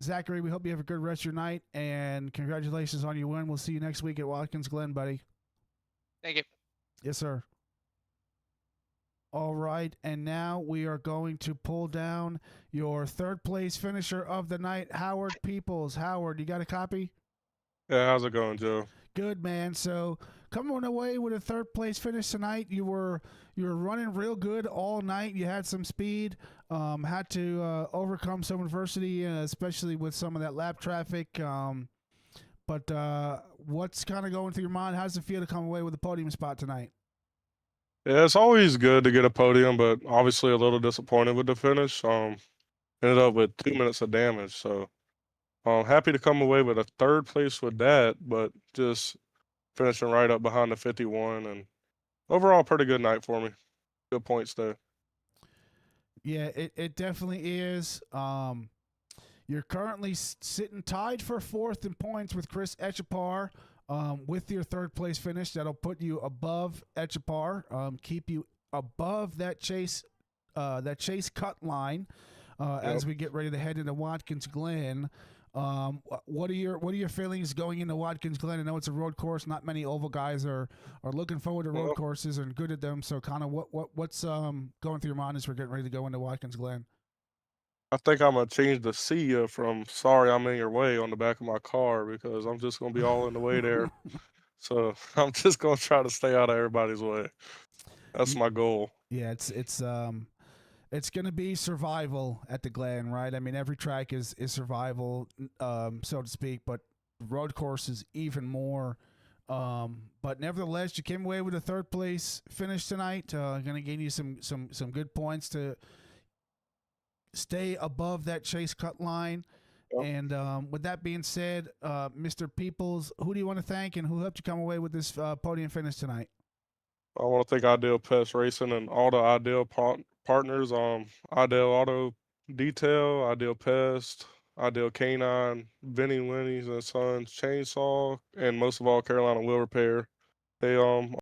Zachary, we hope you have a good rest of your night, and congratulations on your win. We'll see you next week at Watkins Glen, buddy. Thank you. Yes, sir. All right, and now we are going to pull down your third place finisher of the night, Howard Peoples. Howard, you got a copy? Yeah, how's it going, Joe? Good, man. So coming away with a third place finish tonight. You were running real good all night. You had some speed. Had to overcome some adversity, especially with some of that lap traffic. But what's kind of going through your mind? How's it feel to come away with a podium spot tonight? Yeah, it's always good to get a podium, but obviously a little disappointed with the finish. Ended up with 2 minutes of damage, so happy to come away with a third place with that, but just finishing right up behind the 51, and overall pretty good night for me. Good points there. Yeah, it definitely is. You're currently sitting tied for fourth in points with Chris Echapar. With your third place finish, that'll put you above Echapar, keep you above that chase cut line as we get ready to head into Watkins Glen. What are your feelings going into Watkins Glen? I know it's a road course. Not many oval guys are looking forward to road courses and good at them. So kind of what's going through your mind as we're getting ready to go into Watkins Glen? I think I'm gonna change the "see ya" from "sorry I'm in your way" on the back of my car because I'm just gonna be all in the way there. So I'm just gonna try to stay out of everybody's way. That's my goal. Yeah, it's going to be survival at the Glen, right? I mean, every track is survival, so to speak, but road course is even more. But nevertheless, you came away with a third place finish tonight. Going to gain you some good points to stay above that chase cut line. Yep. And with that being said, Mr. Peoples, who do you want to thank and who helped you come away with this podium finish tonight? I want to thank Ideal Pest Racing and all the Ideal partners. Ideal Auto Detail, Ideal Pest, Ideal Canine, Vinny Winnie's and Sons Chainsaw, and most of all Carolina Wheel Repair. They